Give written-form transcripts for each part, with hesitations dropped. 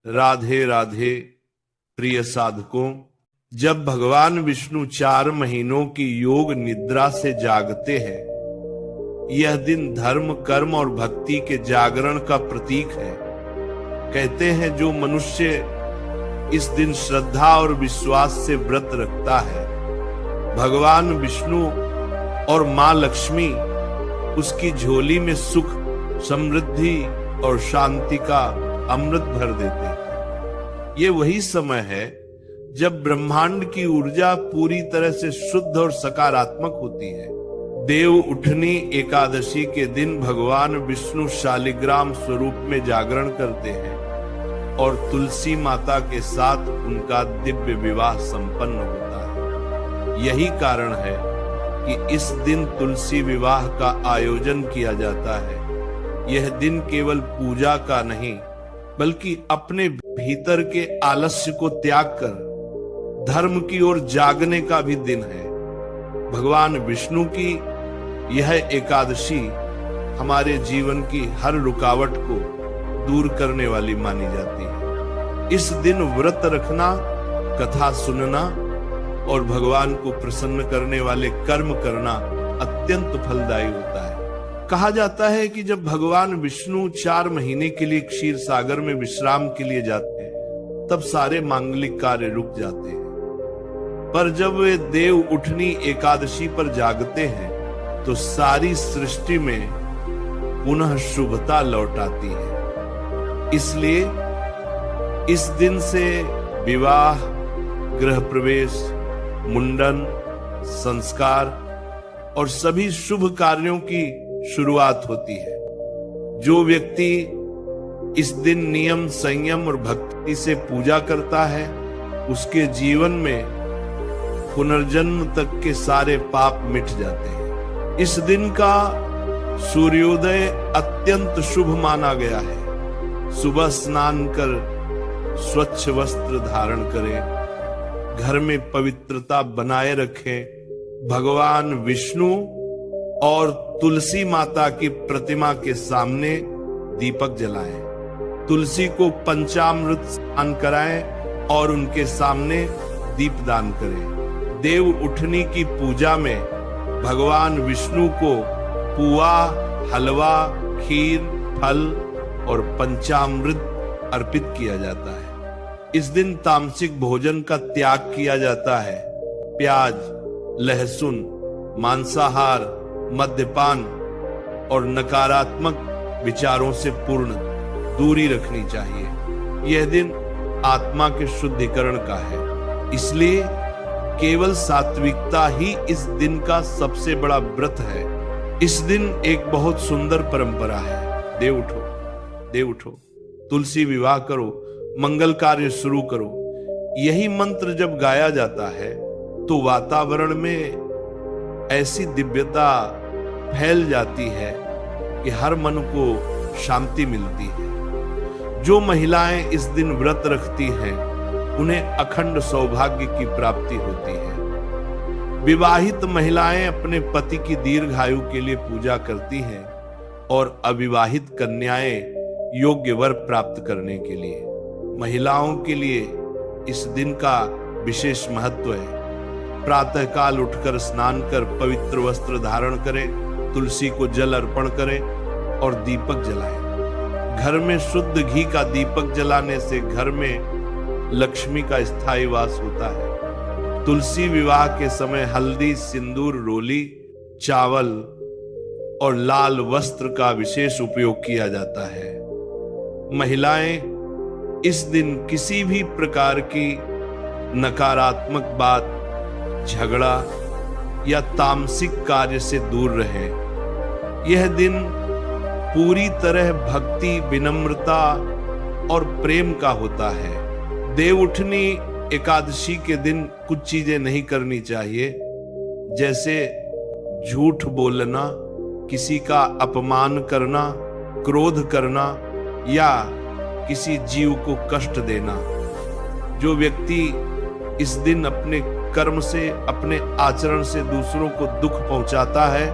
राधे राधे प्रिय साधकों। जब भगवान विष्णु 4 महीनों की योग निद्रा से जागते हैं, यह दिन धर्म, कर्म और भक्ति के जागरण का प्रतीक है। कहते हैं जो मनुष्य इस दिन श्रद्धा और विश्वास से व्रत रखता है, भगवान विष्णु और मां लक्ष्मी उसकी झोली में सुख, समृद्धि और शांति का अमृत भर देते हैं। ये वही समय है जब ब्रह्मांड की ऊर्जा पूरी तरह से शुद्ध और सकारात्मक होती है। देव उठनी एकादशी के दिन भगवान विष्णु शालिग्राम स्वरूप में जागरण करते हैं और तुलसी माता के साथ उनका दिव्य विवाह संपन्न होता है। यही कारण है कि इस दिन तुलसी विवाह का आयोजन किया जाता है। यह दिन केवल पूजा का नहीं, बल्कि अपने भीतर के आलस्य को त्याग कर धर्म की ओर जागने का भी दिन है। भगवान विष्णु की यह एकादशी हमारे जीवन की हर रुकावट को दूर करने वाली मानी जाती है। इस दिन व्रत रखना, कथा सुनना और भगवान को प्रसन्न करने वाले कर्म करना अत्यंत फलदायी होता है। कहा जाता है कि जब भगवान विष्णु 4 महीने के लिए क्षीर सागर में विश्राम के लिए जाते हैं, तब सारे मांगलिक कार्य रुक जाते हैं। पर जब वे देव उठनी एकादशी पर जागते हैं, तो सारी सृष्टि में पुनः शुभता लौट आती है। इसलिए इस दिन से विवाह, गृह प्रवेश, मुंडन, संस्कार और सभी शुभ कार्यों की शुरुआत होती है। जो व्यक्ति इस दिन नियम, संयम और भक्ति से पूजा करता है, उसके जीवन में पुनर्जन्म तक के सारे पाप मिट जाते हैं। इस दिन का सूर्योदय अत्यंत शुभ माना गया है। सुबह स्नान कर स्वच्छ वस्त्र धारण करें, घर में पवित्रता बनाए रखें, भगवान विष्णु और तुलसी माता की प्रतिमा के सामने दीपक जलाएं, तुलसी को पंचामृत स्नान कराएं और उनके सामने दीपदान करें। देव उठनी की पूजा में भगवान विष्णु को पुआ, हलवा, खीर, फल और पंचामृत अर्पित किया जाता है। इस दिन तामसिक भोजन का त्याग किया जाता है। प्याज, लहसुन, मांसाहार, मद्यपान और नकारात्मक विचारों से पूर्ण दूरी रखनी चाहिए। यह दिन आत्मा के शुद्धिकरण का है, इसलिए केवल सात्विकता ही इस दिन का सबसे बड़ा व्रत है। इस दिन एक बहुत सुंदर परंपरा है। देव उठो, देव उठो, तुलसी विवाह करो, मंगल कार्य शुरू करो। यही मंत्र जब गाया जाता है तो वातावरण में ऐसी दिव्यता फैल जाती है कि हर मन को शांति मिलती है। जो महिलाएं इस दिन व्रत रखती हैं, उन्हें अखंड सौभाग्य की प्राप्ति होती है। विवाहित महिलाएं अपने पति की दीर्घायु के लिए पूजा करती हैं और अविवाहित कन्याएं योग्य वर प्राप्त करने के लिए। महिलाओं के लिए इस दिन का विशेष महत्व है। प्रातःकाल उठकर स्नान कर पवित्र वस्त्र धारण करें, तुलसी को जल अर्पण करें और दीपक जलाएं। घर में शुद्ध घी का दीपक जलाने से घर में लक्ष्मी का स्थायी वास होता है। तुलसी विवाह के समय हल्दी, सिंदूर, रोली, चावल और लाल वस्त्र का विशेष उपयोग किया जाता है। महिलाएं इस दिन किसी भी प्रकार की नकारात्मक बात, झगड़ा या तामसिक कार्य से दूर रहें। यह दिन पूरी तरह भक्ति, विनम्रता और प्रेम का होता है। देव उठनी एकादशी के दिन कुछ चीजें नहीं करनी चाहिए, जैसे झूठ बोलना, किसी का अपमान करना, क्रोध करना या किसी जीव को कष्ट देना। जो व्यक्ति इस दिन अपने कर्म से, अपने आचरण से दूसरों को दुख पहुंचाता है,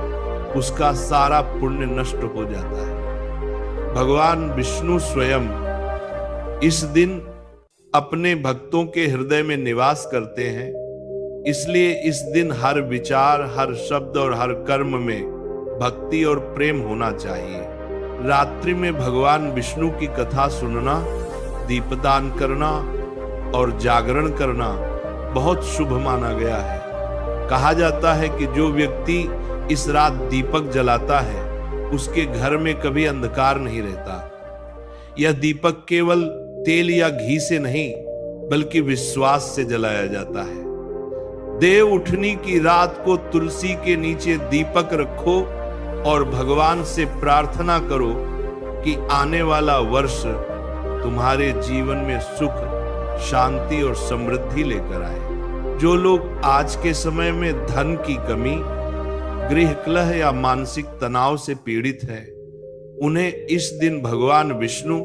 उसका सारा पुण्य नष्ट हो जाता है। भगवान विष्णु स्वयं इस दिन अपने भक्तों के हृदय में निवास करते हैं, इसलिए इस दिन हर विचार, हर शब्द और हर कर्म में भक्ति और प्रेम होना चाहिए। रात्रि में भगवान विष्णु की कथा सुनना, दीपदान करना और जागरण करना बहुत शुभ माना गया है। कहा जाता है कि जो व्यक्ति इस रात दीपक जलाता है उसके घर में कभी अंधकार नहीं रहता। यह दीपक केवल तेल या घी से नहीं बल्कि विश्वास से जलाया जाता है। देव उठनी की रात को तुलसी के नीचे दीपक रखो और भगवान से प्रार्थना करो कि आने वाला वर्ष तुम्हारे जीवन में सुख, शांति और समृद्धि लेकर आए। जो लोग आज के समय में धन की कमी, गृह कलह या मानसिक तनाव से पीड़ित हैं, उन्हें इस दिन भगवान विष्णु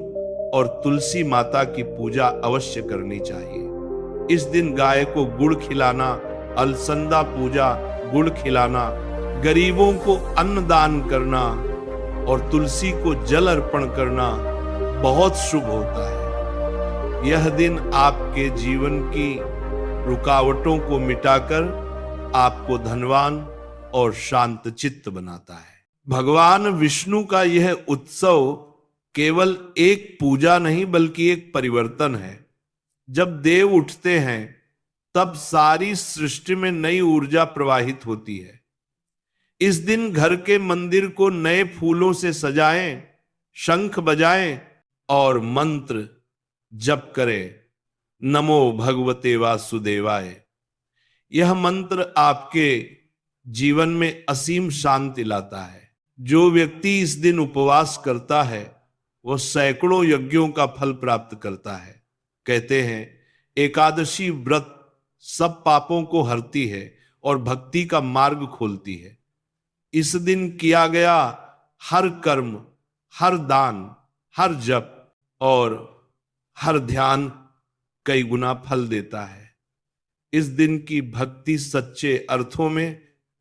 और तुलसी माता की पूजा अवश्य करनी चाहिए। इस दिन गाय को गुड़ खिलाना, अलसंदा पूजा, गुड़ खिलाना, गरीबों को अन्न दान करना और तुलसी को जल अर्पण करना बहुत शुभ होता है। यह दिन आपके जीवन की रुकावटों को मिटाकर आपको धनवान और शांत चित्त बनाता है। भगवान विष्णु का यह उत्सव केवल एक पूजा नहीं बल्कि एक परिवर्तन है। जब देव उठते हैं तब सारी सृष्टि में नई ऊर्जा प्रवाहित होती है। इस दिन घर के मंदिर को नए फूलों से सजाएं, शंख बजाएं और मंत्र जप करें, नमो भगवते वासुदेवाय। यह मंत्र आपके जीवन में असीम शांति लाता है। जो व्यक्ति इस दिन उपवास करता है वह सैकड़ों यज्ञों का फल प्राप्त करता है। कहते हैं एकादशी व्रत सब पापों को हरती है और भक्ति का मार्ग खोलती है। इस दिन किया गया हर कर्म, हर दान, हर जप और हर ध्यान कई गुना फल देता है। इस दिन की भक्ति सच्चे अर्थों में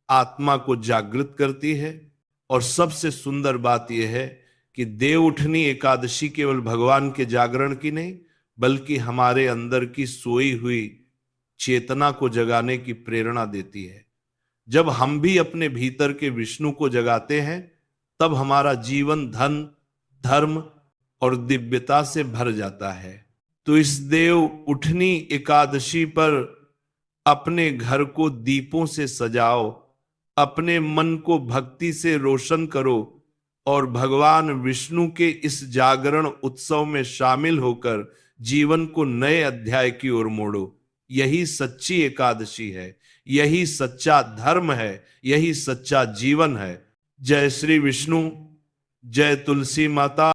आत्मा को जागृत करती है। और सबसे सुंदर बात यह है कि देव उठनी एकादशी केवल भगवान के जागरण की नहीं बल्कि हमारे अंदर की सोई हुई चेतना को जगाने की प्रेरणा देती है। जब हम भी अपने भीतर के विष्णु को जगाते हैं तब हमारा जीवन धन, धर्म और दिव्यता से भर जाता है। तो इस देव उठनी एकादशी पर अपने घर को दीपों से सजाओ, अपने मन को भक्ति से रोशन करो और भगवान विष्णु के इस जागरण उत्सव में शामिल होकर जीवन को नए अध्याय की ओर मोड़ो। यही सच्ची एकादशी है, यही सच्चा धर्म है, यही सच्चा जीवन है। जय श्री विष्णु, जय तुलसी माता।